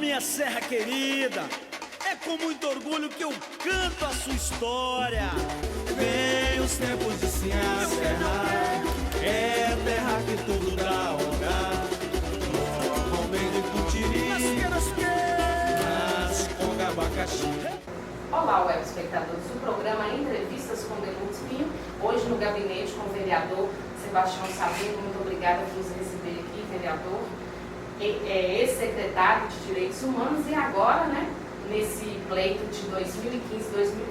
minha serra querida, é com muito orgulho que eu canto a sua história. Vem os tempos de se encerrar, é a terra que tudo dá lugar. Com bem de Putiri, nasce com abacaxi. Olá, web espectadores do programa Entrevistas com Benúcio Pinho, hoje no gabinete com o vereador Sebastião Sabino. Muito obrigada por nos receber aqui, vereador, ex-secretário de Direitos Humanos e agora, nesse pleito de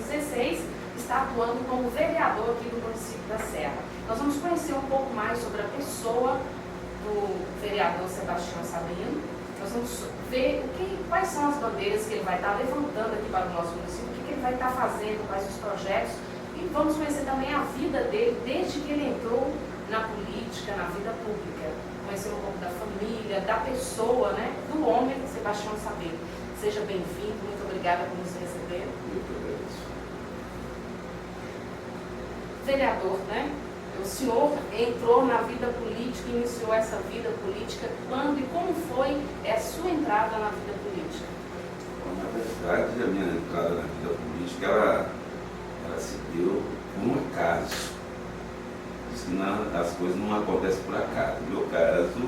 2015-2016, está atuando como vereador aqui do município da Serra. Nós vamos conhecer um pouco mais sobre a pessoa do vereador Sebastião Sabino. Nós vamos ver quais são as bandeiras que ele vai estar levantando aqui para o nosso município, o que ele vai estar fazendo, quais os projetos, e vamos conhecer também a vida dele desde que ele entrou na política, na vida pública. Conhecer um pouco da família, da pessoa, do homem Sebastião Sabino. Seja bem-vindo, muito obrigada por nos receber. Muito agradeço. Vereador, o senhor entrou na vida política, iniciou essa vida política quando e como foi a sua entrada na vida política? Bom, na verdade, a minha entrada na vida política, ela se deu por um acaso. As coisas não acontecem por acaso. No meu caso,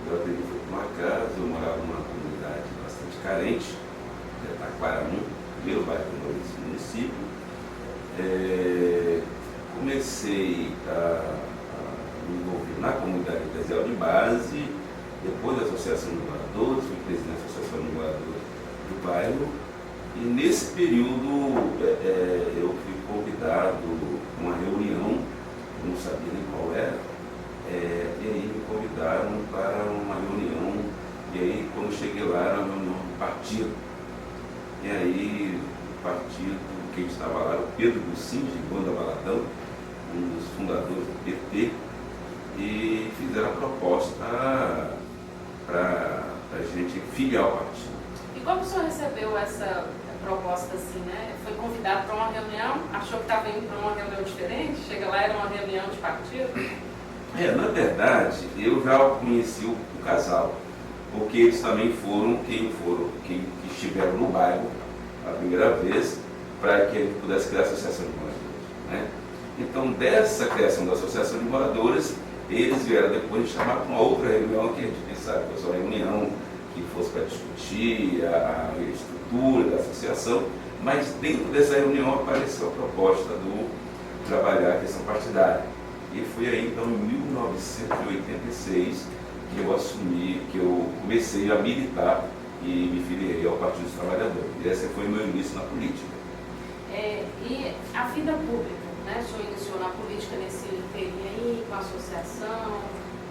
eu aprendi foi por um acaso. Eu morava numa comunidade bastante carente, de Taquaramu, primeiro bairro do município. Comecei a me envolver na comunidade eclesial de base, depois da Associação de Moradores, fui presidente da Associação de Moradores do bairro, e nesse período eu fui convidado a uma reunião, eu não sabia nem qual era, e aí me convidaram para uma reunião, e aí quando eu cheguei lá era uma reunião do partido, e aí o partido, quem estava lá era o Pedro Bucim, de Banda Baladão, um dos fundadores do PT, e fizeram a proposta para a gente filiar o partido. E como o senhor recebeu essa proposta assim, Foi convidado para uma reunião, achou que estava indo para uma reunião diferente, chega lá era uma reunião de partido? Na verdade, eu já conheci o casal, porque eles também foram quem estiveram no bairro a primeira vez, para que ele pudesse criar a Associação de Moradores, Então, dessa criação da Associação de Moradores, eles vieram depois de chamar para uma outra reunião, que a gente pensava que fosse uma reunião que fosse para discutir a estrutura da associação, mas dentro dessa reunião apareceu a proposta do trabalhar a questão partidária. E foi aí, então, em 1986, que eu comecei a militar e me filiei ao Partido dos Trabalhadores. E esse foi o meu início na política. E a vida pública, o senhor iniciou na política nesse inteirinho aí, com a associação,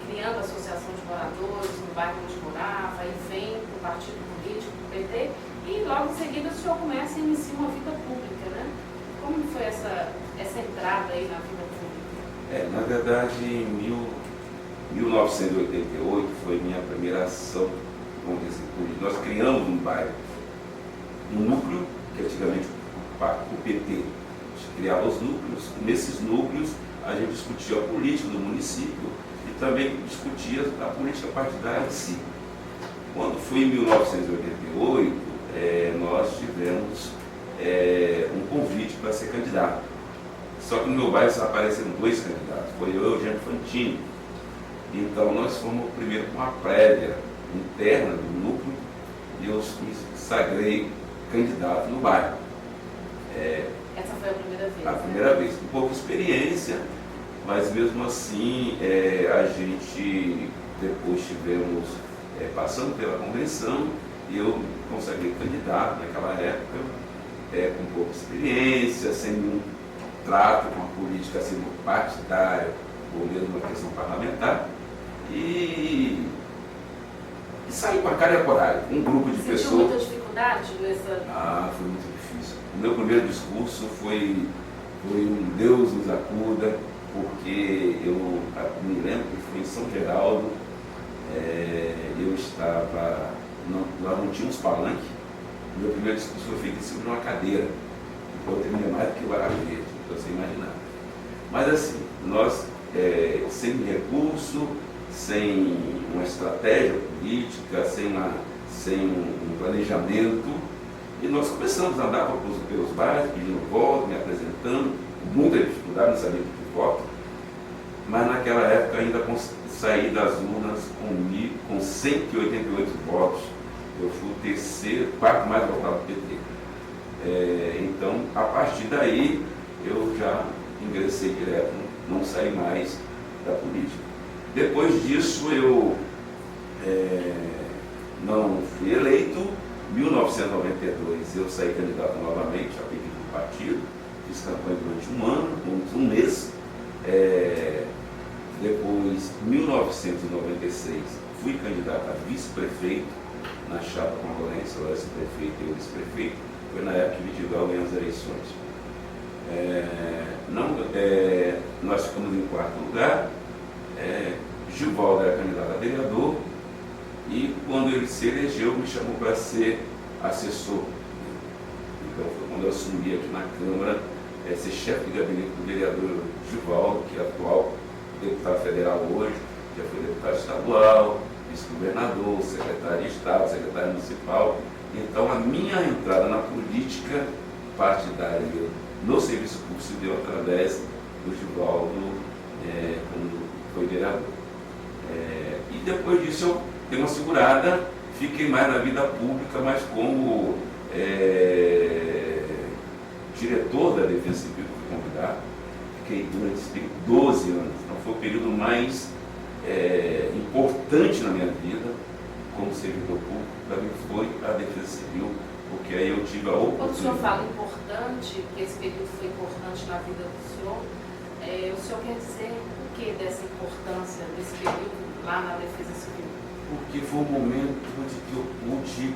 criando a Associação de Moradores no bairro onde morava, e vem para o partido político, do PT, e logo em seguida o senhor começa e inicia uma vida pública, Como foi essa entrada aí na vida pública? Na verdade, em 1988 foi minha primeira ação, vamos dizer assim, nós criamos um bairro, um núcleo, que antigamente o PT criava os núcleos. Nesses núcleos a gente discutia a política do município e também discutia a política partidária em si. Quando foi em 1988, nós tivemos um convite para ser candidato. Só que no meu bairro apareceram dois candidatos, foi eu e o Eugênio Fantini. Então nós fomos primeiro com uma prévia interna do núcleo e eu me sagrei candidato no bairro. Essa foi a primeira vez? A primeira vez, com pouca experiência, mas mesmo assim a gente depois tivemos, passando pela convenção, e eu consegui candidato naquela época, com pouca experiência, sem nenhum trato com a política assim, partidária ou mesmo uma questão parlamentar, e saí com a cara e a coragem, um grupo de pessoas. Sentiu muita dificuldade nessa? Foi muito difícil. O meu primeiro discurso foi um Deus nos acuda, porque eu me lembro que foi em São Geraldo, eu estava, nós não tínhamos palanque, o meu primeiro discurso foi feito em cima de uma cadeira, eu tremia mais do que o Araguete, então você imaginar. Mas assim, nós, sem recurso, sem uma estratégia política, sem um planejamento, e nós começamos a andar pelos bairros, pedindo voto, me apresentando, com muita dificuldade, não sabia pedir voto, mas naquela época ainda saí das urnas com 188 votos. Eu fui o quarto mais votado do PT. Então, a partir daí, eu já ingressei direto, não saí mais da política. Depois disso, eu não fui eleito. Em 1992, eu saí candidato novamente a pedido do partido, fiz campanha durante um ano, um mês. Depois, em 1996, fui candidato a vice-prefeito na chapa concorrência, eu era prefeito e eu vice-prefeito. Foi na época que o Vidigal ganhou as eleições. Nós ficamos em quarto lugar. Givaldo era candidato a vereador e quando ele se elegeu me chamou para ser assessor. Então foi quando eu assumi aqui na Câmara, ser chefe de gabinete do vereador Givaldo, que é atual deputado federal hoje, já foi deputado estadual, vice-governador, secretário de Estado, secretário municipal. Então a minha entrada na política partidária no serviço público se deu através do Givaldo, quando foi vereador. E depois disso eu dei uma segurada, fiquei mais na vida pública, mas como diretor da Defesa Civil, fui convidado, fiquei durante 12 anos. Então foi o período mais importante na minha vida como servidor público, para mim foi a Defesa Civil, porque aí eu tive a oportunidade. Quando o senhor fala importante, que esse período foi importante na vida do senhor, o senhor quer dizer o que dessa importância desse período lá na Defesa Civil? Porque foi um momento onde eu pude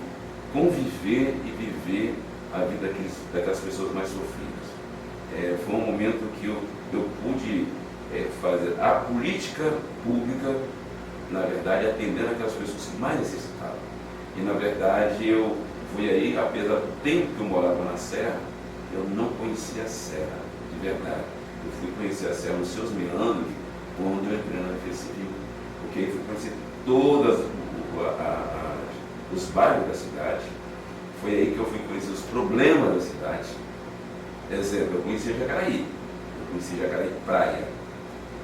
conviver e viver a vida daquelas pessoas mais sofridas. Foi um momento que eu pude fazer a política pública, na verdade, atendendo aquelas pessoas que mais necessitavam. E, na verdade, eu fui aí, apesar do tempo que eu morava na Serra, eu não conhecia a Serra, de verdade. Eu fui conhecer a Serra nos seus meandros, quando eu entrei na Defesa Civil. Porque aí fui conhecer todos os bairros da cidade. Foi aí que eu fui conhecer os problemas da cidade. Exemplo, eu conheci Jacaraí. Eu conheci Jacaraí Praia.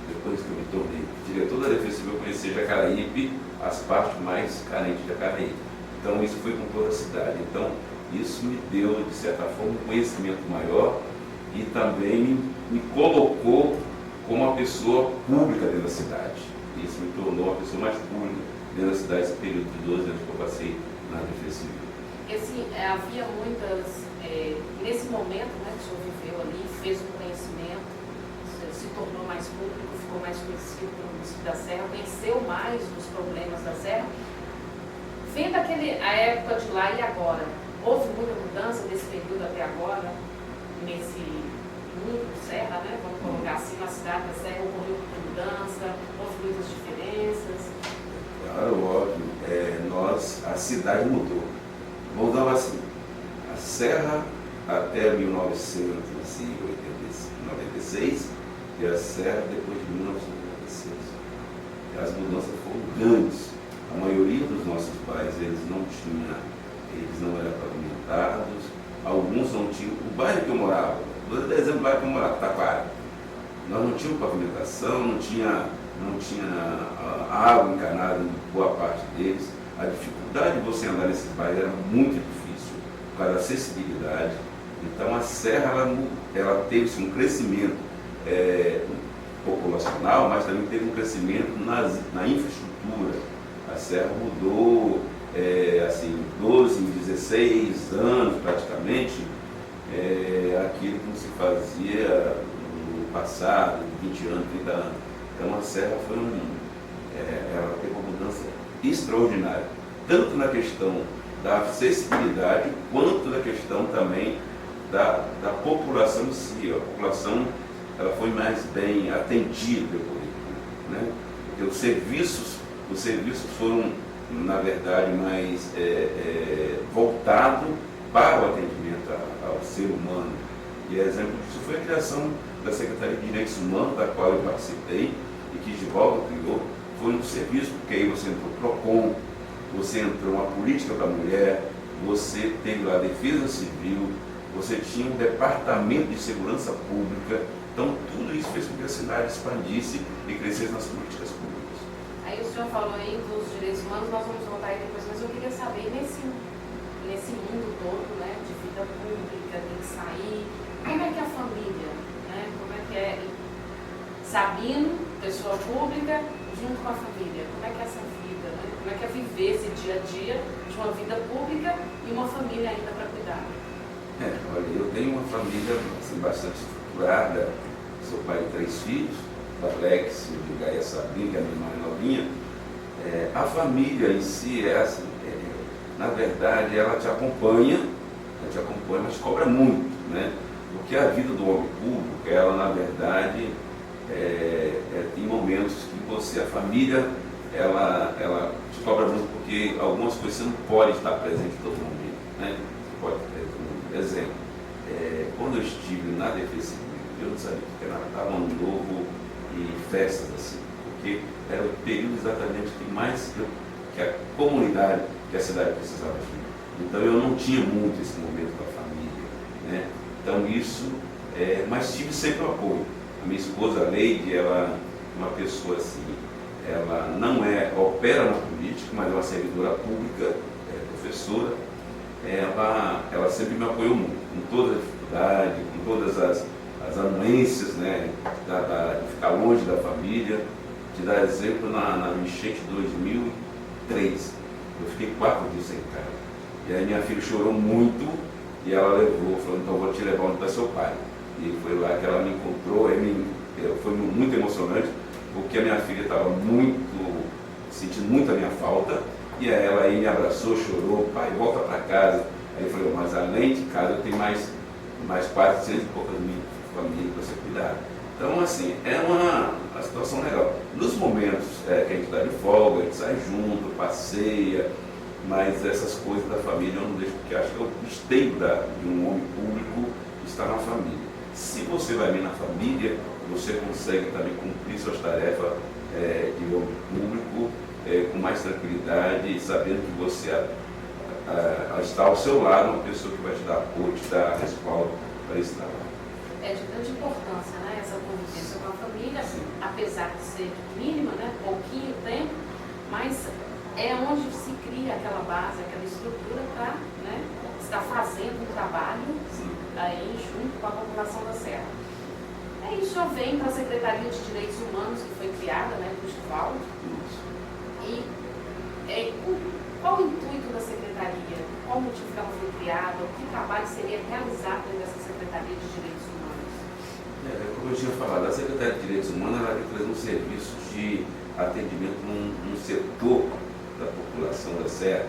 Depois que eu me tornei diretor da Defesa Civil, eu conheci Jacaraípe, as partes mais carentes de Jacaraí. Então isso foi com toda a cidade. Então isso me deu, de certa forma, um conhecimento maior e também me colocou como uma pessoa pública dentro da cidade. Isso me tornou uma pessoa mais pública dentro da cidade, esse período de 12 anos que eu passei na Defesa Civil. E assim, havia muitas, nesse momento, né, que o senhor viveu ali, fez um conhecimento, se tornou mais público, ficou mais conhecido pelo município da Serra, conheceu mais os problemas da Serra. Vendo a época de lá e agora, houve muita mudança desse período até agora, nesse mundo Serra, né? Vamos colocar assim, na cidade da Serra, ocorreu muita mudança, houve muitas diferenças. Claro, óbvio. A cidade mudou. Vamos dar assim, a Serra até 1996 e a Serra depois de 1996. As mudanças foram grandes. A maioria dos nossos bairros, eles não eram pavimentados, alguns não tinham. O bairro que eu morava, vou dar exemplo do bairro que eu morava, Taquara, nós não tínhamos pavimentação, não tinha água encanada em boa parte deles. A dificuldade de você andar nesses bairros era muito difícil, por causa da acessibilidade. Então a Serra, ela teve um crescimento populacional, mas também teve um crescimento na infraestrutura. A Serra mudou, 12, 16 anos praticamente, aquilo que não se fazia no passado, 20 anos, 30 anos. Então a Serra ela teve uma mudança extraordinária, tanto na questão da acessibilidade, quanto na questão também da população em si. A população ela foi mais bem atendida, né? Porque os serviços foram, na verdade, mais voltados para o atendimento ao ser humano. E exemplo disso foi a criação da Secretaria de Direitos Humanos, da qual eu participei, e que Givaldo criou. Foi um serviço, porque aí você entrou PROCON, você entrou uma política para a mulher, você teve lá a defesa civil, você tinha um departamento de segurança pública. Então, tudo isso fez com que a cidade expandisse e crescesse nas políticas públicas. Aí o senhor falou aí dos direitos humanos, nós vamos voltar aí depois, mas eu queria saber, nesse mundo todo, né, de vida pública, tem que sair, como é que é a família, né, como é que é Sabino, pessoa pública, junto com a família, como é que é essa vida, né, como é que é viver esse dia a dia de uma vida pública e uma família ainda para cuidar? Olha, eu tenho uma família assim, bastante estruturada, sou pai de 3 filhos, o Alex, o Gaia Sabino, que é a minha irmã novinha. A família em si é assim, na verdade ela te acompanha, mas cobra muito, né? Porque a vida do homem público, ela na verdade tem momentos que você, a família, ela te cobra muito porque algumas coisas você não pode estar presente em todo momento, né? Você pode ter um exemplo. Quando eu estive na defesa civil, eu não sabia que era Natal, Ano Novo e festas assim, porque era o período exatamente que a comunidade, que a cidade precisava de. Então eu não tinha muito esse momento com a família, né? Então isso, mas tive sempre o apoio. A minha esposa, a Leide, ela é uma pessoa assim, ela não opera na política, mas é uma servidora pública, professora. Ela sempre me apoiou muito, com toda a dificuldade, com todas as anuências, né, de ficar longe da família. Te dar exemplo, na enchente de 2003, eu fiquei 4 dias sem casa. E aí minha filha chorou muito e ela levou, falou, então eu vou te levar onde está seu pai. E foi lá que ela me encontrou, foi muito emocionante, porque a minha filha estava sentindo muito a minha falta. E aí ela aí me abraçou, chorou, pai, volta para casa. Aí eu falei, mas além de casa eu tenho mais 400 e poucas mil famílias para você cuidar. Então, assim, é uma situação legal. Nos momentos que a gente está de folga, a gente sai junto, passeia, mas essas coisas da família eu não deixo, porque acho que é o esteio de um homem público está na família. Se você vai bem na família, você consegue também cumprir suas tarefas de homem público com mais tranquilidade, sabendo que você está ao seu lado uma pessoa que vai te dar apoio, te dar respaldo para esse trabalho. É de grande importância, né, essa convivência com a família, Sim. apesar de ser mínima, né, pouquinho tempo, mas é onde se cria aquela base, aquela estrutura para, né, estar fazendo um trabalho aí junto com a população da Serra. Isso já vem para a Secretaria de Direitos Humanos, que foi criada, né, por Givaldo. E qual o intuito da Secretaria? Qual o motivo que ela foi criada? Que trabalho seria realizado dessa Secretaria de Direitos Humanos? Como eu tinha falado, a Secretaria de Direitos Humanos ela traz um serviço de atendimento num setor da população da Serra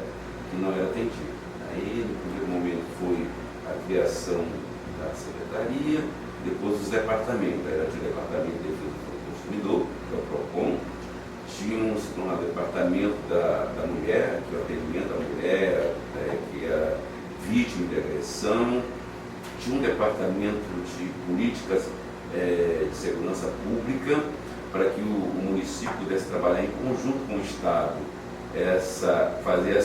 que não era atendido. Aí, no primeiro momento, foi a criação da Secretaria, depois os departamentos. Era o Departamento de Defesa do Consumidor, que é o PROCON. Tínhamos um departamento da mulher, que é o atendimento à mulher, que é vítima de agressão. Tinha um departamento de políticas de segurança pública, para que o município pudesse trabalhar em conjunto com o Estado, fazer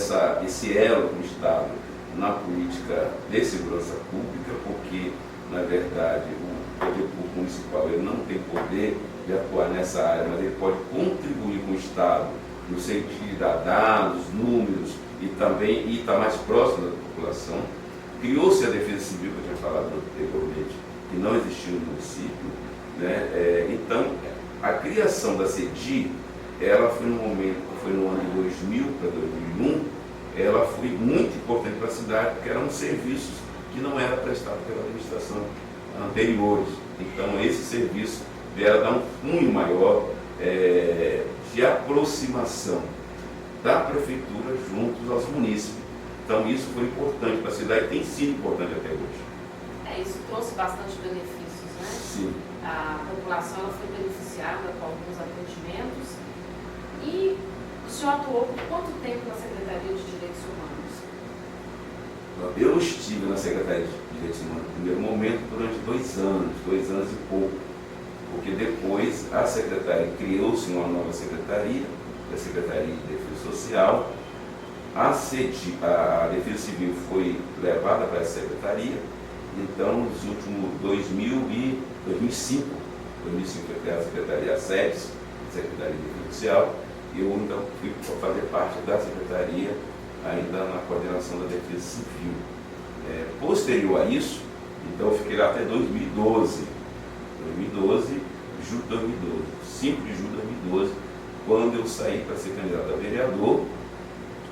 esse elo com o Estado na política de segurança pública, porque, na verdade, o poder público municipal ele não tem poder de atuar nessa área, mas ele pode contribuir com o Estado no sentido de dar dados, números e também estar mais próximo da população. Criou-se a Defesa Civil, que eu tinha falado anteriormente, que não existia no município, né? Então, a criação da CEDI, ela foi no ano de 2000 para 2001, ela foi muito importante para a cidade, porque eram serviços que não eram prestados pela administração anteriores. Então, esse serviço veio dar um cunho maior de aproximação da prefeitura juntos aos munícipes. Então, isso foi importante para a cidade e tem sido importante até hoje. Isso trouxe bastante benefícios, né? Sim. A população ela foi beneficiada com alguns atendimentos. E o senhor atuou por quanto tempo na Secretaria de Direitos Humanos? Eu estive na Secretaria de Direitos Humanos no primeiro momento durante 2 anos e pouco, porque depois a Secretaria criou-se uma nova secretaria, a Secretaria de Defesa Social, a Defesa Civil foi levada para essa secretaria. Então, nos últimos 2005 foi criada a Secretaria SEDES, Secretaria de Defesa Social, e eu então fui fazer parte da Secretaria ainda na coordenação da Defesa Civil. Posterior a isso, então eu fiquei lá até 2012, julho de 2012, 5 de julho de 2012, quando eu saí para ser candidato a vereador,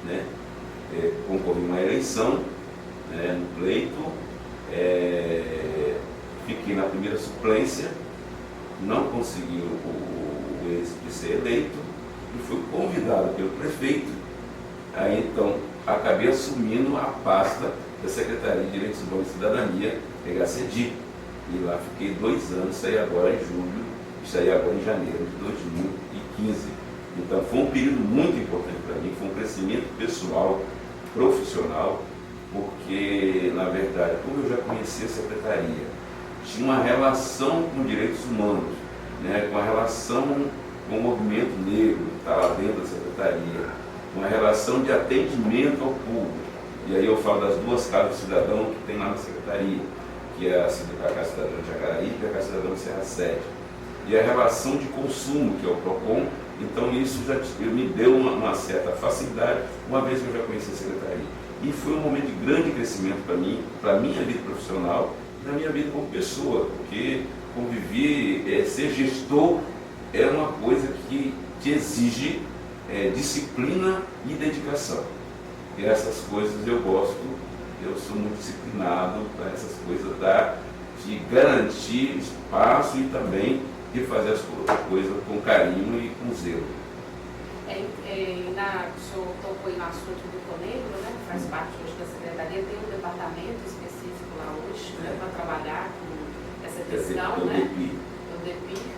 né, concorri uma eleição, né, no pleito, fiquei na primeira suplência, não consegui o êxito de ser eleito e fui convidado pelo prefeito. Aí então acabei assumindo a pasta da Secretaria de Direitos Humanos e Cidadania, HCD, e lá fiquei 2 anos, saí agora em julho, e saí agora em janeiro de 2015. Então foi um período muito importante para mim, foi um crescimento pessoal, profissional, porque na verdade, como eu já conhecia a Secretaria, tinha uma relação com direitos humanos, né, com a relação com o movimento negro, que está lá dentro da Secretaria, uma relação de atendimento ao público. E aí eu falo das 2 casas do cidadão que tem lá na Secretaria, que é a Casa Cidadã de Jacaraí e a Casa Cidadã de Serra Sede. E a relação de consumo, que é o PROCON, então isso já me deu uma certa facilidade, uma vez que eu já conheci a Secretaria. E foi um momento de grande crescimento para mim, para a minha vida profissional e na minha vida como pessoa, porque conviver, ser gestor é uma coisa que te exige disciplina e dedicação. E essas coisas eu gosto, eu sou muito disciplinado para essas coisas, de garantir espaço e também de fazer as coisas com carinho e com zelo. O senhor tocou aí no assunto do Conegro, né, que faz parte hoje da Secretaria, tem um departamento específico lá hoje, né, para trabalhar com essa questão, né? O DEPIR.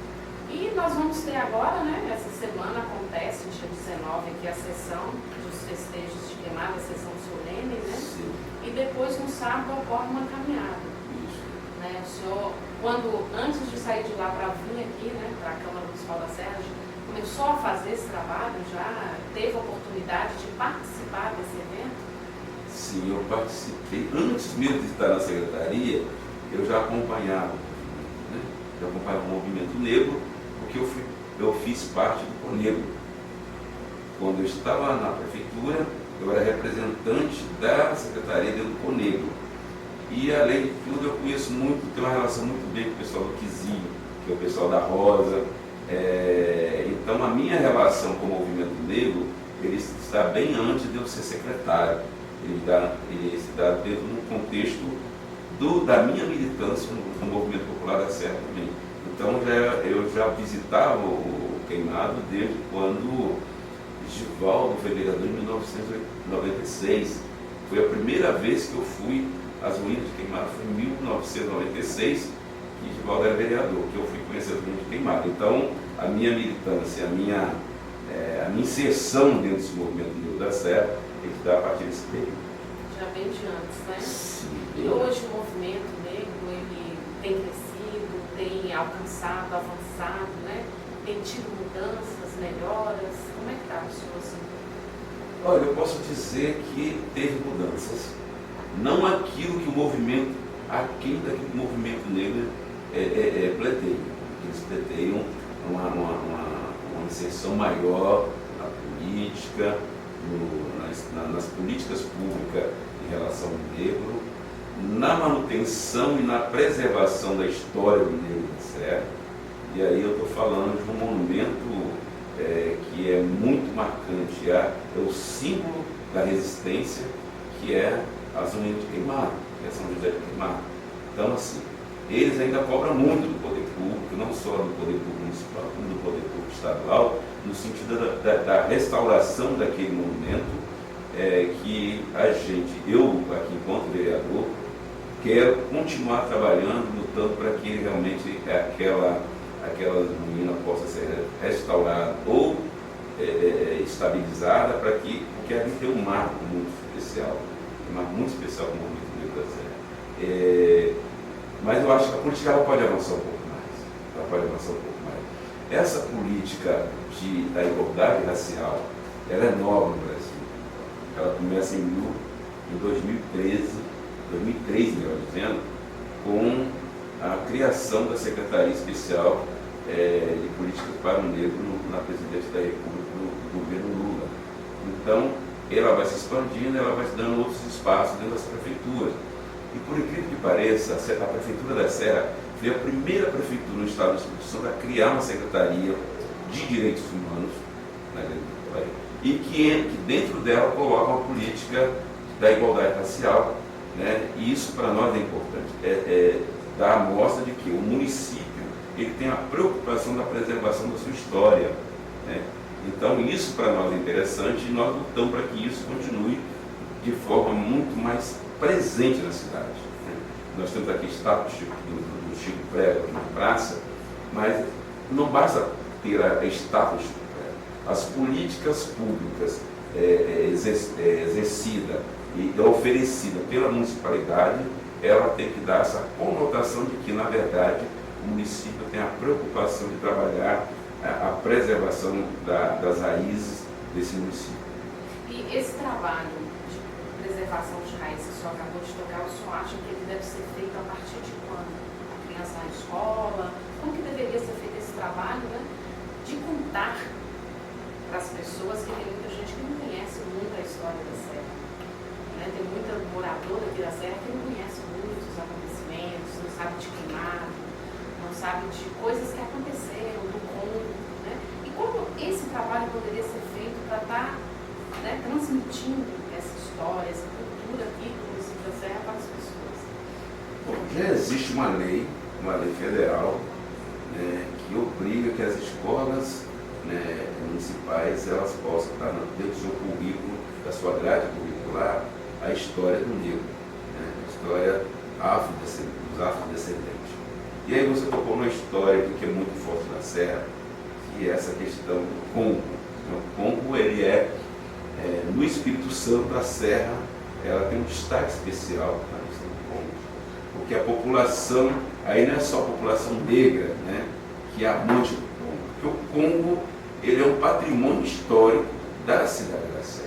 E nós vamos ter agora, né, essa semana acontece, dia 19, aqui a sessão dos festejos de queimada, a sessão solene, né? Sim. E depois no sábado ocorre uma caminhada. Isso. Né? O senhor, antes de sair de lá para vir aqui, né, para a Câmara Municipal da Serra, começou a fazer esse trabalho, já teve a oportunidade de participar desse evento? Sim, eu participei. Antes mesmo de estar na Secretaria, eu já acompanhava, né? Eu acompanhava o movimento negro, porque eu fiz parte do Conegro. Quando eu estava na prefeitura, eu era representante da Secretaria dentro do Conegro. E além de tudo, eu conheço muito, tenho uma relação muito bem com o pessoal do Quizinho, que é o pessoal da Rosa. Então a minha relação com o movimento negro, ele está bem antes de eu ser secretário. Ele está dentro do contexto da minha militância no movimento popular da Serra também. Então eu já visitava o Queimado desde quando Givaldo foi vereador em 1996. Foi a primeira vez que eu fui às ruínas de Queimado, foi em 1996, que Givaldo era vereador, que eu fui conhecer as ruínas de Queimado. Então a minha militância, a minha inserção dentro desse movimento negro da Serra, tem que dar a partir desse período. Já vem de antes, né? Sim. E hoje o movimento negro, ele tem crescido, tem alcançado, avançado, né? Tem tido mudanças, melhoras. Como é que está o senhor assim? Olha, eu posso dizer que teve mudanças. Não aquilo que o movimento, aquilo daquilo que o movimento negro pleiteia. Eles pleteiam uma inserção maior na política, nas políticas públicas em relação ao negro, na manutenção e na preservação da história do negro da Serra. E aí eu estou falando de um monumento que é muito marcante, é o símbolo da resistência, que é as ruínas de Queimado, que é São José de Queimado. Então, assim, eles ainda cobram muito do poder público, não só do poder público municipal, como do poder público estadual, no sentido da restauração daquele monumento, que eu, aqui enquanto vereador, quero continuar trabalhando, lutando para que ele realmente, aquela ruína possa ser restaurada ou estabilizada, porque ali tem um marco muito especial, com o movimento negro da Serra. Mas eu acho que a política ela pode avançar um pouco mais. Essa política da igualdade racial, ela é nova no Brasil. Ela começa em 2013, melhor dizendo, com a criação da Secretaria Especial de Políticas para o Negro na Presidência da República do governo Lula. Então, ela vai se expandindo, ela vai se dando outros espaços dentro das prefeituras. E por incrível que pareça, a Prefeitura da Serra foi a primeira prefeitura no estado do Espírito Santo a criar uma Secretaria de Direitos Humanos, na grande vitória, e que dentro dela coloca uma política da igualdade racial, né? E isso para nós é importante, dar a mostra de que o município ele tem a preocupação da preservação da sua história, né? Então isso para nós é interessante e nós lutamos para que isso continue de forma muito mais presente na cidade, né? Nós temos aqui estátua do Chico Prego aqui na praça, mas não basta ter a estátua do Chico Prego. As políticas públicas exercidas e oferecida pela municipalidade, ela tem que dar essa conotação de que, na verdade, o município tem a preocupação de trabalhar a preservação das raízes desse município. E esse trabalho de preservação de raízes que o senhor acabou de tocar, o senhor acha que ele deve ser feito a partir de quando? A criança na escola? Como que deveria ser feito esse trabalho, né? De contar para as pessoas, que tem muita gente que não conhece muito a história da Serra. Tem muita moradora aqui da Serra que não conhece muito os acontecimentos, não sabe de queimado, não sabe de coisas que aconteceram, do Congo, né? E como esse trabalho poderia ser feito para estar, né, transmitindo essa história, essa cultura aqui do município da Serra para as pessoas? Bom, já existe uma lei federal, né, que obriga que as escolas, né, municipais elas possam estar dentro do seu currículo, da sua grade curricular, a história do negro, né? A história dos afrodescendentes. E aí você tocou uma história que é muito forte na Serra, que é essa questão do Congo. O Congo, ele no Espírito Santo, a Serra, ela tem um destaque especial na questão do Congo, porque a população, aí não é só a população negra, né, que é amante do Congo, porque o Congo, ele é um patrimônio histórico da cidade da Serra.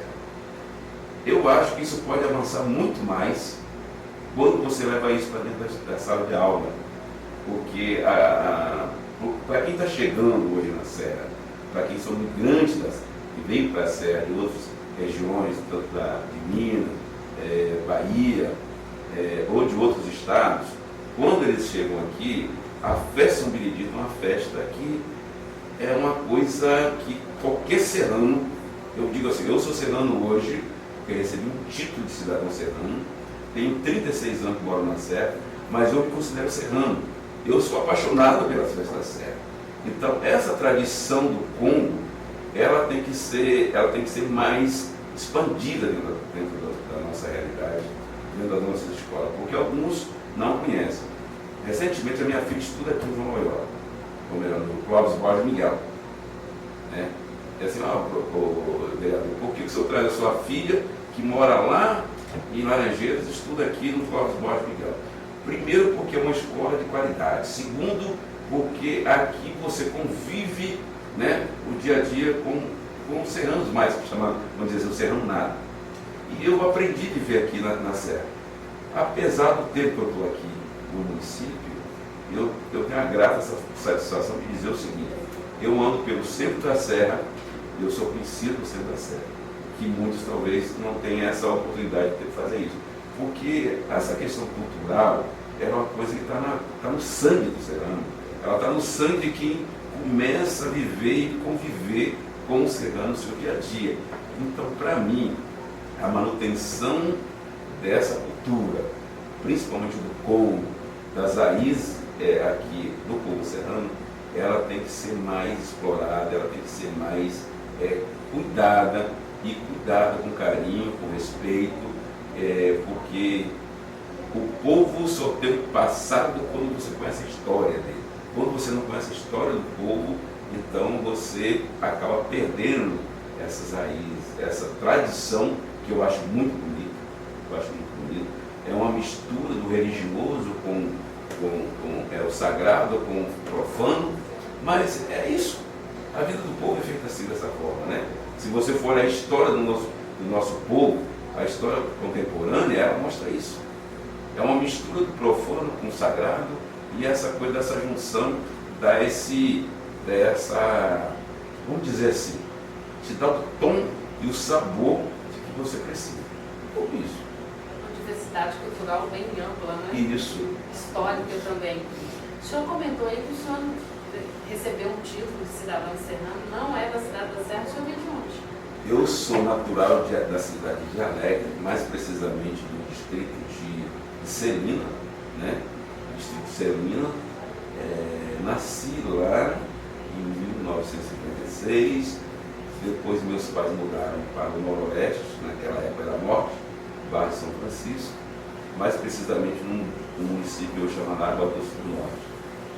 Eu acho que isso pode avançar muito mais quando você leva isso para dentro da sala de aula, porque para quem está chegando hoje na Serra, para quem são migrantes que vêm para a Serra de outras regiões, tanto de Minas, Bahia, ou de outros estados, quando eles chegam aqui, a festa São Benedito é uma festa que é uma coisa que qualquer serrano, eu digo assim, eu sou serrano hoje, porque recebi um título de cidadão serrano, tenho 36 anos que moro na Serra, mas eu me considero serrano. Eu sou apaixonado pelas festas da Serra. Então, essa tradição do Congo, ela tem que ser mais expandida dentro da nossa realidade, dentro das nossas escolas, porque alguns não conhecem. Recentemente, a minha filha estuda aqui em João Loyola, ou melhor, no Clóvis Borges Miguel, né? É assim, vereador, por que o senhor traz a sua filha, que mora lá em Laranjeiras, estuda aqui no Clóvis Borges Miguel? Primeiro, porque é uma escola de qualidade. Segundo, porque aqui você convive, né, o dia a dia com serranos mais, que chamam, vamos dizer assim, o serrano nada. E eu aprendi a viver aqui na Serra. Apesar do tempo que eu estou aqui no município, eu tenho a grata satisfação de dizer o seguinte: eu ando pelo centro da Serra, eu sou conhecido no centro da Serra, que muitos talvez não tenham essa oportunidade de fazer isso. Porque essa questão cultural é uma coisa que está no sangue do serrano, ela está no sangue de quem começa a viver e conviver com o serrano no seu dia a dia. Então, para mim, a manutenção dessa cultura, principalmente do Congo, das raízes aqui do povo serrano, ela tem que ser mais explorada, ela tem que ser mais cuidada, e cuidada com carinho, com respeito, porque o povo só tem o passado quando você conhece a história dele. Quando você não conhece a história do povo, então você acaba perdendo essas raízes, essa tradição que eu acho muito bonita. É uma mistura do religioso com o sagrado, com o profano, mas é isso. A vida do povo é feita assim, dessa forma, né? Se você for olhar a história do do nosso povo, a história contemporânea, ela mostra isso. É uma mistura do profano com o sagrado, e essa coisa dessa junção dá vamos dizer assim, te dá o tom e o sabor de que você precisa. Tudo isso. Uma diversidade cultural bem ampla, né? Isso. Histórica também. O senhor comentou aí que o senhor recebeu um título de cidadão serrano, não é da cidade da Serra, o senhor veio de onde? Eu sou natural da cidade de Alegre, mais precisamente do distrito de Celina, né? Distrito de Celina. Nasci lá em 1956, depois meus pais mudaram para o Noroeste, naquela época era Norte, bairro São Francisco, mais precisamente num município chamado Água Doce do Norte.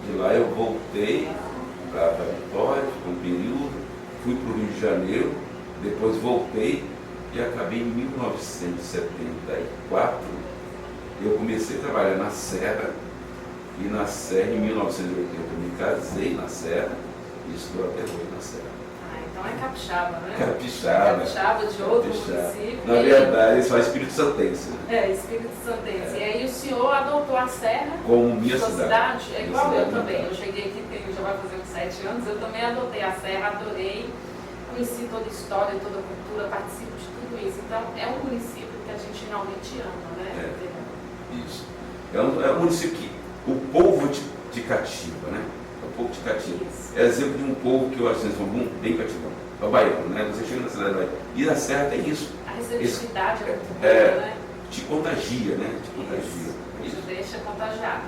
De lá eu voltei para Vitória, ficou um período, fui para o Rio de Janeiro, depois voltei e acabei em 1974. Eu comecei a trabalhar na Serra, e na Serra, em 1980, eu me casei na Serra e estou até hoje na Serra. Então é capixaba, né? Capixaba. Capixaba de outro município. Na verdade, isso é Espírito Santense. Espírito Santense. E aí o senhor adotou a Serra como minha sua cidade? É igual minha eu cidade também. Eu cheguei aqui, já vai fazer uns 7 anos, eu também adotei a Serra, adorei, conheci toda a história, toda a cultura, participo de tudo isso. Então é um município que a gente realmente ama, né? Isso. É um município que o povo te cativa, né? O povo te cativa. Isso. É exemplo de um povo que eu acho que eles são bem cativão. É o baiano, né? Você chega na cidade do Bahia. E na Serra tem isso. A receptividade é muito boa, né? Te contagia, né? Te contagia. Isso deixa contagiado.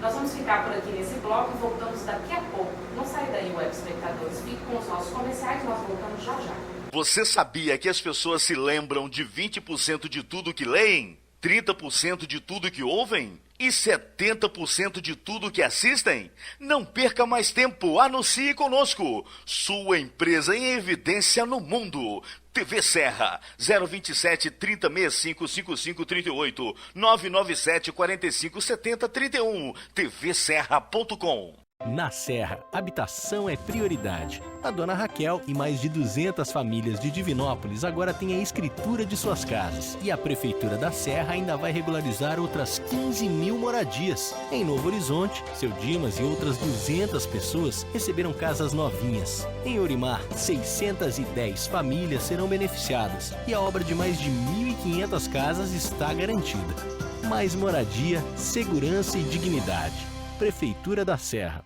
Nós vamos ficar por aqui nesse bloco e voltamos daqui a pouco. Não sai daí, web espectadores. Fique com os nossos comerciais, nós voltamos já já. Você sabia que as pessoas se lembram de 20% de tudo que leem? 30% de tudo que ouvem? E 70% de tudo que assistem? Não perca mais tempo, anuncie conosco. Sua empresa em evidência no mundo. TV Serra, 027 3065 5538, 997 45 70 31, tvserra.com. Na Serra, habitação é prioridade. A dona Raquel e mais de 200 famílias de Divinópolis agora têm a escritura de suas casas. E a Prefeitura da Serra ainda vai regularizar outras 15 mil moradias. Em Novo Horizonte, seu Dimas e outras 200 pessoas receberam casas novinhas. Em Orimar, 610 famílias serão beneficiadas. E a obra de mais de 1.500 casas está garantida. Mais moradia, segurança e dignidade. Prefeitura da Serra.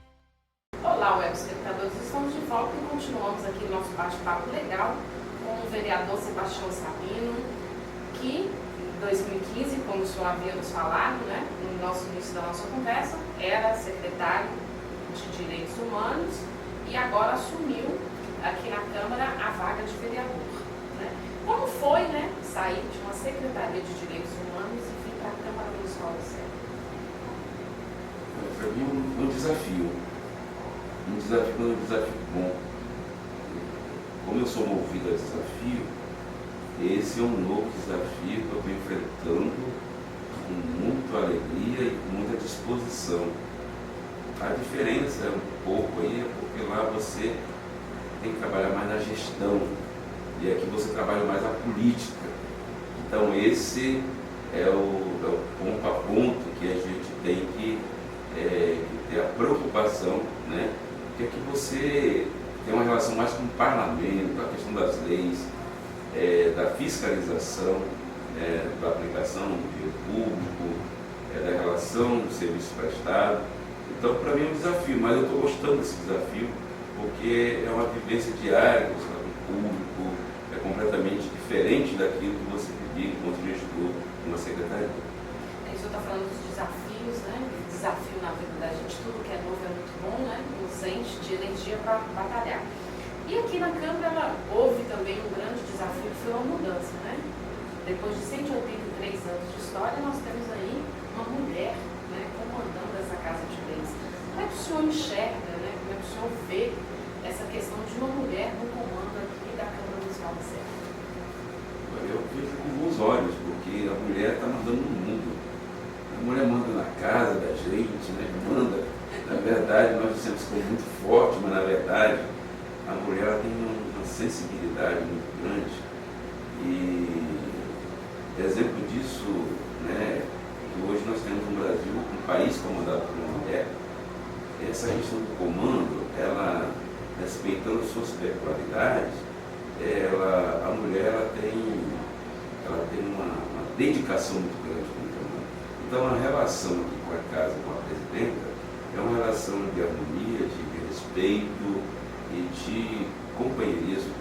Olá, web espectadores, estamos de volta e continuamos aqui o nosso bate-papo legal com o vereador Sebastião Sabino, que em 2015, como o senhor havia nos falado, né, no nosso início da nossa conversa, era secretário de Direitos Humanos e agora assumiu aqui na Câmara a vaga de vereador. Né? Como foi, né, sair de uma Secretaria de Direitos Humanos e vir para a Câmara Municipal do Serra? Para mim um desafio bom. Como eu sou movido a desafio, esse é um novo desafio que eu estou enfrentando com muita alegria e com muita disposição. A diferença um pouco aí é porque lá você tem que trabalhar mais na gestão e aqui você trabalha mais a política. Então esse é o ponto a ponto que a gente tem que ter a preocupação, né? Porque aqui você tem uma relação mais com o parlamento, a questão das leis, da fiscalização, da aplicação do dinheiro público, da relação do serviço prestado. Então, para mim é um desafio, mas eu estou gostando desse desafio, porque é uma vivência diária com o serviço público, é completamente diferente daquilo que você vivia enquanto gestor de uma secretaria. O senhor está falando dos desafios, né? Desafio na vida da gente, tudo que é novo é muito bom, né? Nos enche de energia para batalhar. E aqui na Câmara houve também um grande desafio que foi uma mudança, né? Depois de 183 anos de história, nós temos aí uma mulher, né, comandando essa Casa de Leis. Como é que o senhor enxerga, né? Como é que o senhor vê essa questão de uma mulher no comando aqui da Câmara Municipal do Serra? Eu vejo com bons olhos, porque a mulher está mandando no mundo. A mulher manda na casa da gente, né? Manda. Na verdade, nós dizemos que é muito forte, mas na verdade a mulher ela tem uma sensibilidade muito grande. E exemplo disso, né, que hoje nós temos no Brasil um país comandado por uma mulher. Essa questão do comando, ela, respeitando suas peculiaridades, a mulher ela tem uma dedicação muito grande com o comando. Então a relação aqui com a casa, com a presidenta, é uma relação de harmonia, de respeito e de companheirismo,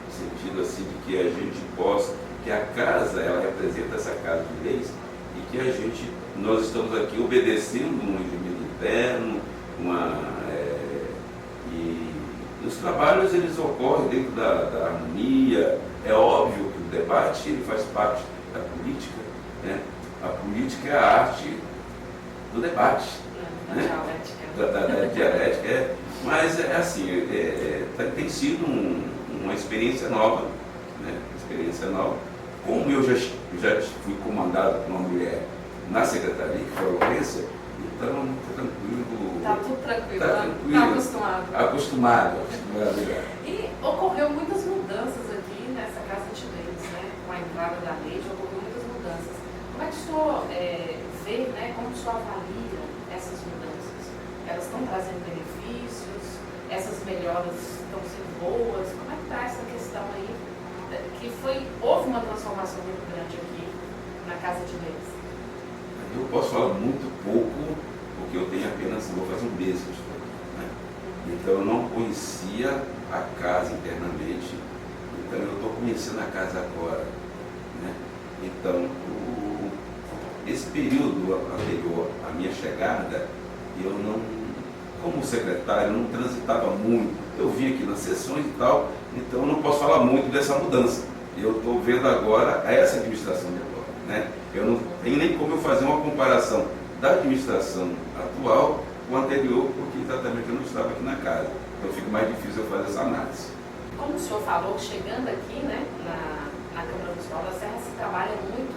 no sentido assim de que a gente possa, que a casa, ela representa essa casa de leis e que nós estamos aqui obedecendo um regime interno, e os trabalhos eles ocorrem dentro da harmonia. É óbvio que o debate ele faz parte da política, né? A política é a arte do debate, né? Da dialética, mas é assim, tem sido uma experiência nova, né? Como eu já fui comandado por uma mulher na secretaria, que foi a Lourença, então está tranquilo. Está tudo tranquilo, está acostumado. E ocorreu muitas mudanças aqui nessa casa de leis, né? Com a entrada da lei, já ocorreu muitas mudanças. Como é que o senhor vê, né? Como o senhor avalia essas mudanças? Elas estão trazendo benefícios? Essas melhoras estão sendo boas? Como é que está essa questão aí? Houve uma transformação muito grande aqui na casa de leis. Eu posso falar muito pouco, porque eu tenho vou fazer um mês que estou aqui, né? Então eu não conhecia a casa internamente, então eu estou conhecendo a casa agora, né? Então, esse período anterior à minha chegada, eu não, como secretário, não transitava muito. Eu vim aqui nas sessões e tal, então eu não posso falar muito dessa mudança. Eu estou vendo agora essa administração de agora, né? Eu não tenho nem como eu fazer uma comparação da administração atual com a anterior, porque exatamente eu não estava aqui na casa. Então fica mais difícil eu fazer essa análise. Como o senhor falou, chegando aqui, né, na Câmara Municipal da Serra, se trabalha muito.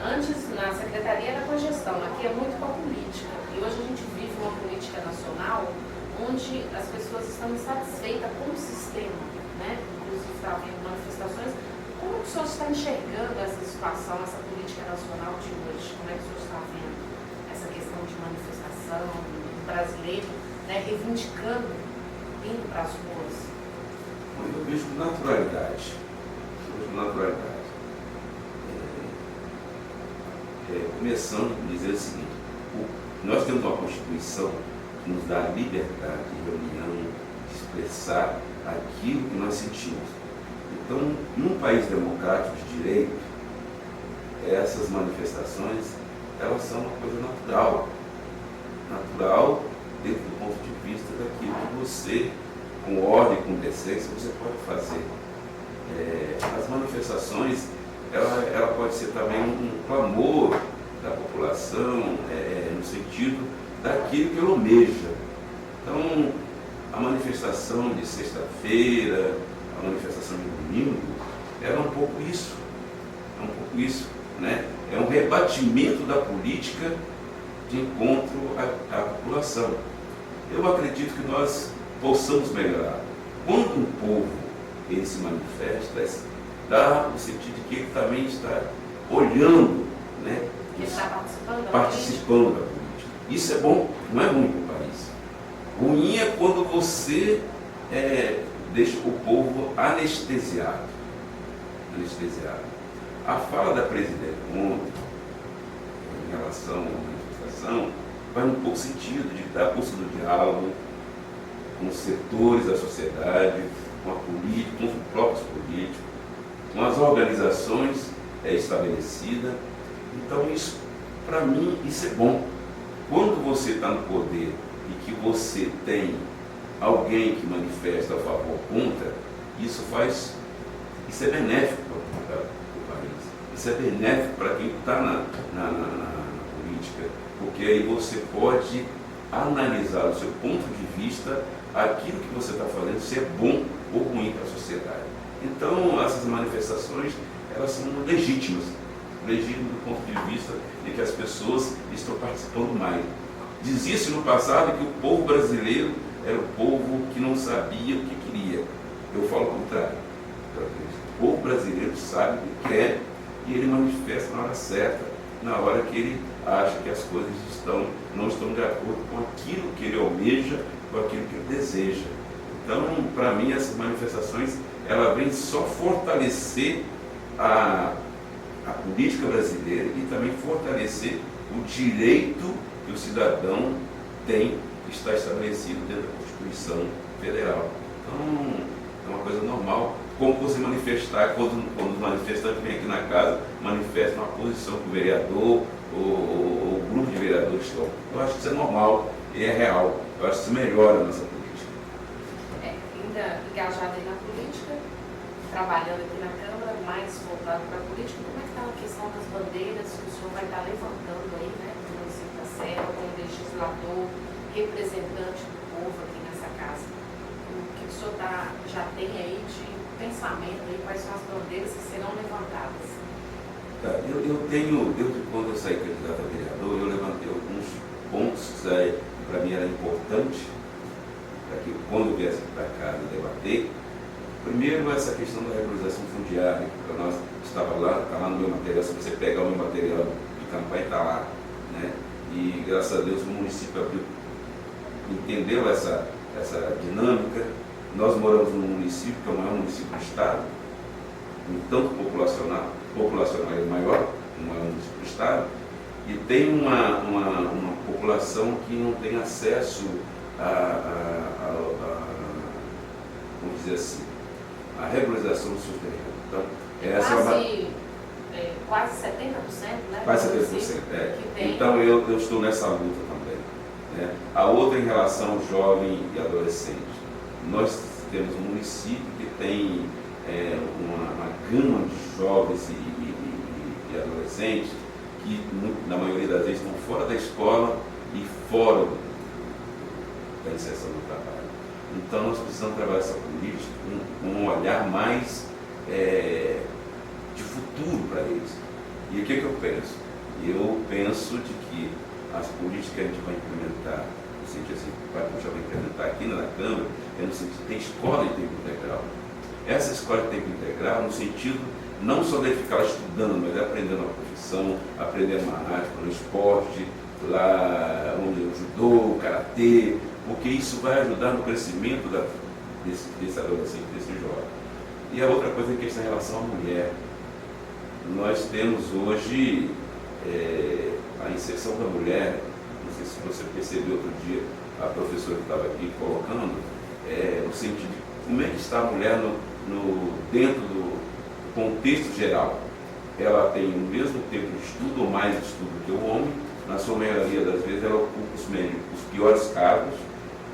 Antes, na Secretaria era com a gestão, aqui é muito com a política. E hoje a gente vive uma política nacional onde as pessoas estão insatisfeitas com o sistema, né? Inclusive está havendo manifestações. Como o senhor está enxergando essa situação, essa política nacional de hoje? Como é que o senhor está vendo essa questão de manifestação do brasileiro, né, reivindicando, indo para as ruas? Eu vejo com naturalidade. Começando por dizer o seguinte: nós temos uma Constituição que nos dá a liberdade de reunião, de expressar aquilo que nós sentimos. Então, num país democrático de direito, essas manifestações, elas são uma coisa natural dentro do ponto de vista daquilo que você, com ordem, com decência, você pode fazer. As manifestações, ela pode ser também um clamor da população, no sentido daquilo que ela almeja. Então, a manifestação de sexta-feira, a manifestação de domingo, era um pouco isso, né? É um rebatimento da política de encontro à população. Eu acredito que nós possamos melhorar. Quando um povo ele se manifesta, dá o sentido de que ele também está olhando, né? Ele está participando da política. Isso é bom, não é ruim para o país. Ruim é quando você deixa o povo anestesiado. A fala da presidente ontem, em relação à manifestação, vai um pouco sentido de dar curso do diálogo com os setores da sociedade, com a política, com os próprios políticos, com as organizações estabelecidas. Então, isso, para mim, isso é bom. Quando você está no poder e que você tem alguém que manifesta a favor ou contra, isso é benéfico para o país. Isso é benéfico para quem está na política, porque aí você pode analisar do seu ponto de vista aquilo que você está fazendo, se é bom ou ruim para a sociedade. Então, essas manifestações, elas são legítimas do ponto de vista de que as pessoas estão participando mais. Dizia-se no passado que o povo brasileiro era o povo que não sabia o que queria. Eu falo o contrário. povo brasileiro sabe o que quer e ele manifesta na hora certa, na hora que ele acha que as coisas não estão de acordo com aquilo que ele almeja, com aquilo que ele deseja. Então, para mim, essas manifestações, ela vem só fortalecer a política brasileira e também fortalecer o direito que o cidadão tem, que está estabelecido dentro da Constituição Federal. Então, é uma coisa normal, como você manifestar, quando os manifestantes vêm aqui na casa, manifestam uma posição que o vereador ou o grupo de vereadores estão. Eu acho que isso é normal e é real. Eu acho que isso melhora a nossa política. Ainda engajado aí na política, trabalhando aqui na Câmara, mais voltado para a política, como é que está a questão das bandeiras que o senhor vai estar levantando aí, né, no município da Serra, como legislador, representante do povo aqui nessa casa? O que o senhor já tem aí de pensamento, aí, quais são as bandeiras que serão levantadas? Quando eu saí candidato a vereador, eu levantei alguns pontos que para mim era importante, para que quando eu viesse para casa debater. Primeiro, essa questão da regularização fundiária, que nós estava lá, está lá no meu material, se você pegar o meu material de campanha, está lá, né? E graças a Deus o município entendeu essa dinâmica. Nós moramos num município que é o maior município do estado, um tanto populacional é maior, o maior município do estado, e tem uma população que não tem acesso vamos dizer assim, a regularização dos seus terrenos. Então, quase 70%, né? Quase 70%, Então eu estou nessa luta também, né? A outra em relação ao jovem e adolescente. Nós temos um município que tem uma gama de jovens e adolescentes que, na maioria das vezes, estão fora da escola e fora da inserção no trabalho. Então, nós precisamos trabalhar essa política com um olhar mais de futuro para eles. E o que eu penso? Eu penso de que as políticas que a gente vai implementar, no sentido assim, vai implementar aqui na Câmara, é no sentido de ter escola de tempo integral. Essa escola de tempo integral, no sentido não só de ficar estudando, mas aprendendo a profissão, aprendendo matemática, no esporte, lá onde o judô, o karatê, porque isso vai ajudar no crescimento desse adolescente, desse jovem. E a outra coisa é que em relação à mulher. Nós temos hoje a inserção da mulher, não sei se você percebeu outro dia, a professora que estava aqui colocando, no sentido de como é que está a mulher dentro do contexto geral. Ela tem o mesmo tempo de estudo ou mais de estudo que o homem, na sua maioria das vezes ela ocupa os piores cargos,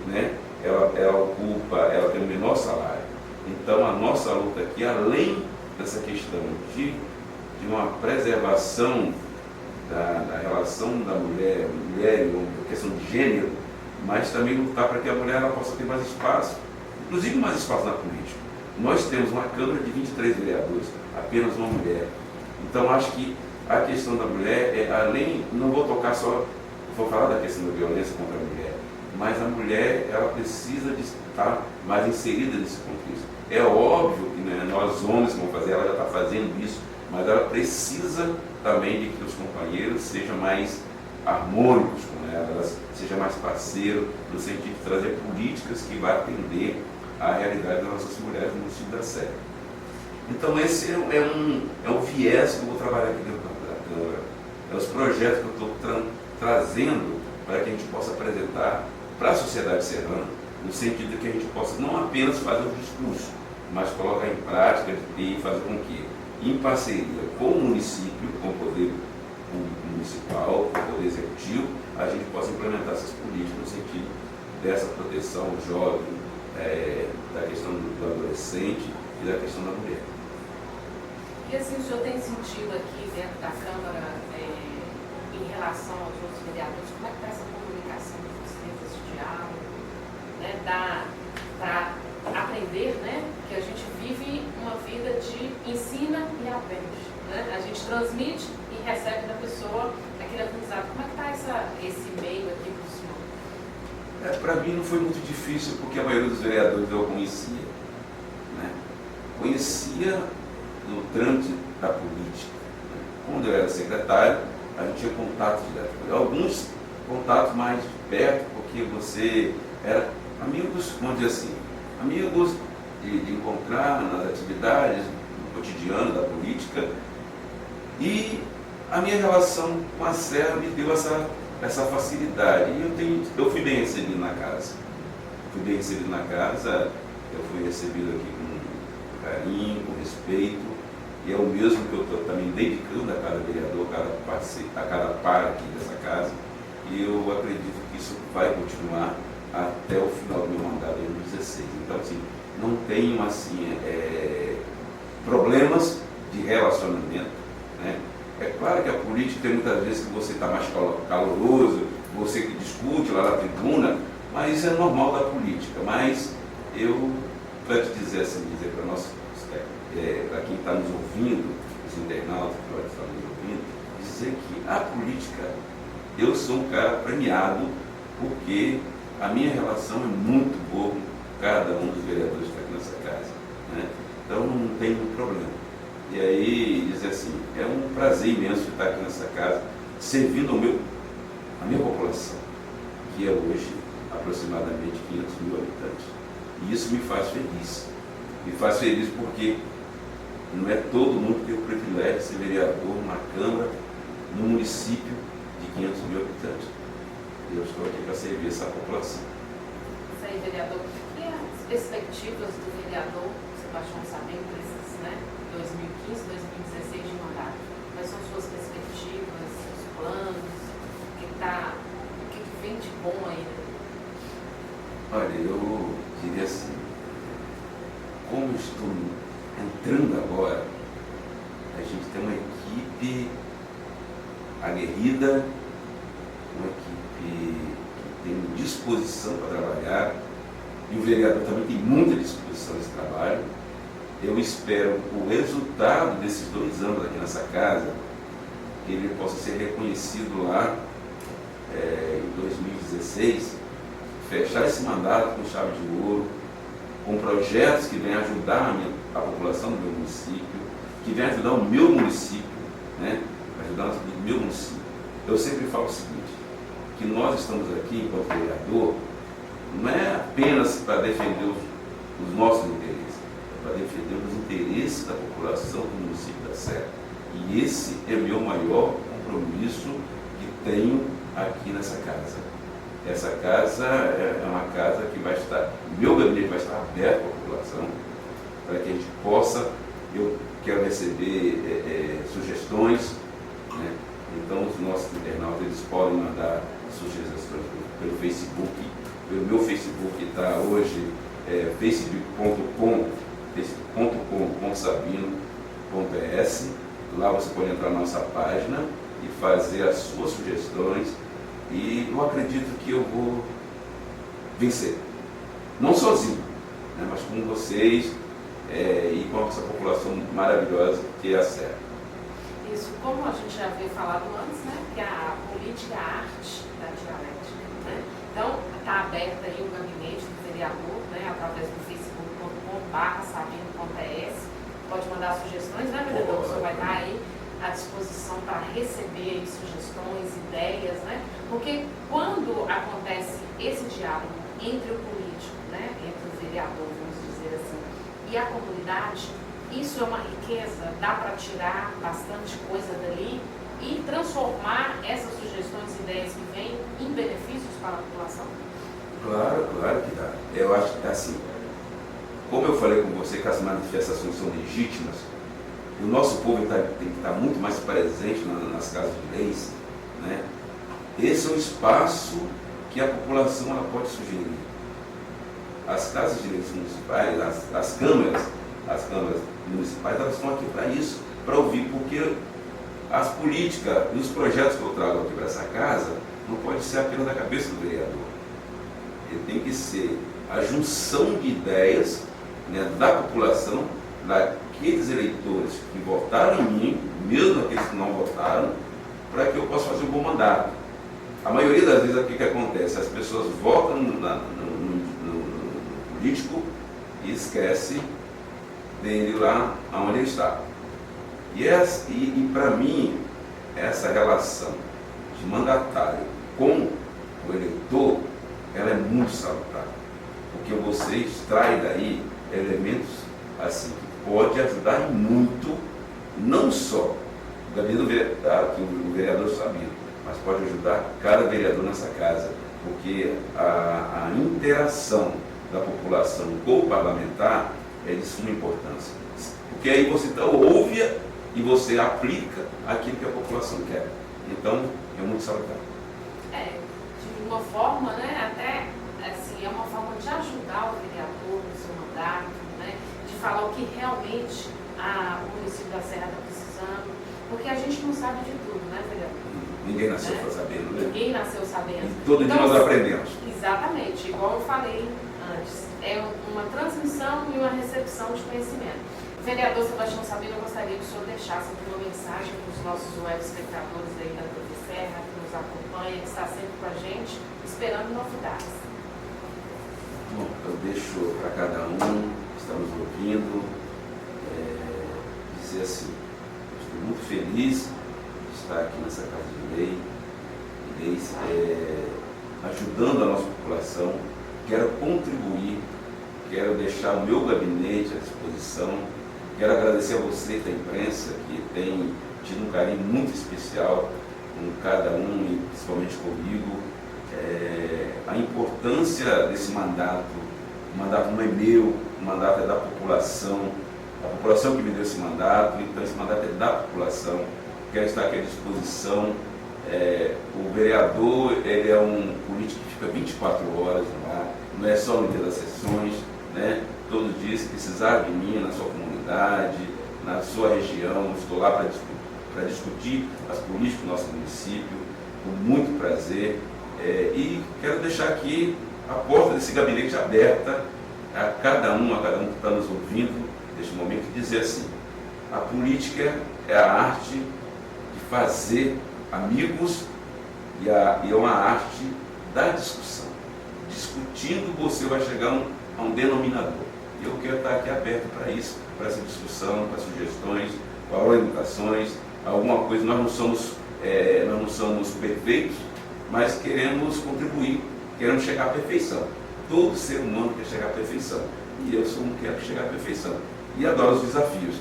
né? Ela tem o menor salário. Então a nossa luta aqui, além dessa questão de uma preservação da relação da mulher e homem, questão de gênero, mas também lutar para que a mulher ela possa ter mais espaço, inclusive mais espaço na política. Nós temos uma Câmara de 23 vereadores, apenas uma mulher. Então acho que a questão da mulher, não vou tocar só, vou falar da questão da violência contra a mulher, mas a mulher ela precisa de estar mais inserida nesse contexto. É óbvio que nós homens vamos fazer, ela já está fazendo isso, mas ela precisa também de que os companheiros sejam mais harmônicos com ela, sejam mais parceiros, no sentido de trazer políticas que vão atender à realidade das nossas mulheres no município da Serra. Então esse é um viés que eu vou trabalhar aqui dentro da Câmara. É os projetos que eu estou trazendo para que a gente possa apresentar para a sociedade serrana, no sentido de que a gente possa não apenas fazer o discurso, mas colocar em prática e fazer com que, em parceria com o município, com o poder municipal, com o poder executivo, a gente possa implementar essas políticas no sentido dessa proteção jovem, da questão do adolescente e da questão da mulher. E assim, o senhor tem sentido aqui dentro da Câmara, em relação aos outros vereadores, como é que está essa comunicação de vocês, esse diálogo, né, para aprender, né, que a gente vive uma vida de ensina e aprende, né? A gente transmite e recebe da pessoa aquele aprendizado. Como é que está esse meio aqui para o senhor? Para mim não foi muito difícil, porque a maioria dos vereadores eu conhecia, né? Conhecia do trâmite da política. Quando eu era secretário, a gente tinha contato direto. Alguns contatos mais de perto, porque você era amigos, vamos dizer assim, amigos de encontrar nas atividades, no cotidiano da política. E a minha relação com a Serra me deu essa facilidade. E eu fui bem recebido na casa. Eu fui recebido aqui com carinho, com respeito. E é o mesmo que eu estou também dedicando a cada vereador, a cada par aqui dessa casa. E eu acredito que isso vai continuar até o final do meu mandato em 2016. Então, assim, não tenho assim, problemas de relacionamento, né? É claro que a política tem muitas vezes que você está mais caloroso, você que discute lá na tribuna, mas isso é normal da política. Mas eu, para te dizer assim, para quem está nos ouvindo, os internautas que estão nos ouvindo, dizer que a política, eu sou um cara premiado, porque a minha relação é muito boa com cada um dos vereadores que está aqui nessa casa, né? Então não tem problema. E aí, dizer assim, é um prazer imenso estar aqui nessa casa, servindo a minha população, que é hoje aproximadamente 500 mil habitantes. E isso me faz feliz. Me faz feliz porque não é todo mundo que tem o privilégio de ser vereador numa Câmara, num município de 500 mil habitantes. Eu estou aqui para servir essa população. Isso aí, vereador. E as perspectivas do vereador Sebastião Sabino para esses, 2015, 2016 de mandato? Quais são suas perspectivas, seus planos? O que vem de bom aí? Olha, eu diria assim, como estou entrando agora, a gente tem uma equipe aguerrida, uma equipe que tem disposição para trabalhar, e o vereador também tem muita disposição nesse trabalho. Eu espero o resultado desses 2 anos aqui nessa casa, que ele possa ser reconhecido lá em 2016, fechar esse mandato com chave de ouro, com projetos que venham ajudar a população do meu município, que venham ajudar o meu município, né? Ajudar o meu município. Eu sempre falo o seguinte, que nós estamos aqui enquanto vereador, não é apenas para defender os nossos interesses, é para defender os interesses da população do município da Serra. E esse é o meu maior compromisso que tenho aqui nessa casa. Essa casa é uma casa que vai estar, o meu gabinete vai estar aberto à população, para que a gente possa, eu quero receber sugestões, né? Então os nossos internautas eles podem mandar sugestões pelo Facebook. O meu Facebook está hoje facebook.com/sabino.es. Lá você pode entrar na nossa página e fazer as suas sugestões. E eu acredito que eu vou vencer. Não sozinho, né, mas com vocês e com essa população maravilhosa que é a Serra. Isso, como a gente já havia falado antes, né, que a política é a arte da dialética, né? Então, está aberto aí o gabinete do vereador, né, através do facebook.com/sabino.es. Pode mandar sugestões, né, vereador? O senhor vai estar aí à disposição para receber aí sugestões, ideias, né? Porque quando acontece esse diálogo entre o político, né, entre o vereador, vamos dizer assim, e a comunidade, isso é uma riqueza, dá para tirar bastante coisa dali e transformar essas sugestões e ideias que vêm em benefícios para a população? Claro que dá. Eu acho que assim, como eu falei com você que as manifestações são legítimas, e o nosso povo tem que estar muito mais presente nas casas de leis, né? Esse é um espaço que a população ela pode sugerir. As casas de leis municipais, as câmaras municipais, elas estão aqui para isso, para ouvir, porque as políticas e os projetos que eu trago aqui para essa casa não pode ser apenas da cabeça do vereador. Ele tem que ser a junção de ideias, né, da população, daqueles eleitores que votaram em mim, mesmo aqueles que não votaram, para que eu possa fazer um bom mandato. A maioria das vezes, o que acontece? As pessoas votam no político e esquecem dele lá onde ele está. E para mim, essa relação de mandatário com o eleitor, ela é muito salutar, porque você extrai daí elementos assim, que pode ajudar muito, não só o gabinete do vereador sabia, mas pode ajudar cada vereador nessa casa, porque a interação da população com o parlamentar é de suma importância. Porque aí você ouve e você aplica aquilo que a população quer. Então, é muito salutar. De uma forma, né, até assim, é uma forma de ajudar o vereador no seu mandato, né, de falar o que realmente o município da Serra está precisando, porque a gente não sabe de tudo, né, vereador? Ninguém nasceu sabendo, né? Ninguém nasceu sabendo. E todo dia nós aprendemos. Exatamente, igual eu falei antes, é uma transmissão e uma recepção de conhecimento. Vereador Sebastião Sabino, eu gostaria que o senhor deixasse aqui uma mensagem para os nossos web espectadores aí da TV Serra, que nos acompanha, que está sempre com a gente, esperando novidades. Bom, eu deixo para cada um que está nos ouvindo dizer assim, eu estou muito feliz de estar aqui nessa Casa de Leis, ajudando a nossa população, quero contribuir, quero deixar o meu gabinete à disposição. Quero agradecer a você da imprensa, que tem tido um carinho muito especial com cada um, e principalmente comigo. A importância desse mandato, o mandato não é meu, o mandato é da população, a população que me deu esse mandato, então esse mandato é da população. Quero estar aqui à disposição. O vereador, ele é um político que fica 24 horas no ar, não é só no dia das sessões, né? Todo dia, se precisar de mim na sua comunidade, na sua região, estou lá para discutir as políticas do nosso município, com muito prazer. E quero deixar aqui a porta desse gabinete aberta a cada um que está nos ouvindo neste momento, e dizer assim, a política é a arte de fazer amigos e é uma arte da discussão. Discutindo, você vai chegar a um denominador. E eu quero estar aqui aberto para isso, para essa discussão, para sugestões, para orientações, alguma coisa. Nós não somos perfeitos, mas queremos contribuir, queremos chegar à perfeição. Todo ser humano quer chegar à perfeição. E eu sou um que quero chegar à perfeição. E adoro os desafios.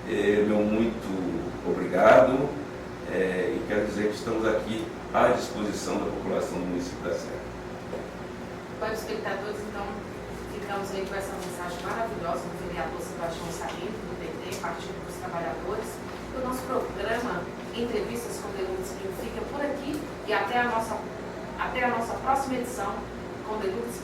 Meu muito obrigado. E quero dizer que estamos aqui à disposição da população do município da Serra. Para os espectadores, então, ficamos aí com essa mensagem maravilhosa do vereador Sebastião Sabino, do PT, Partido dos Trabalhadores. O nosso programa Entrevistas com Deludes fica por aqui, e até a nossa próxima edição com Deludes.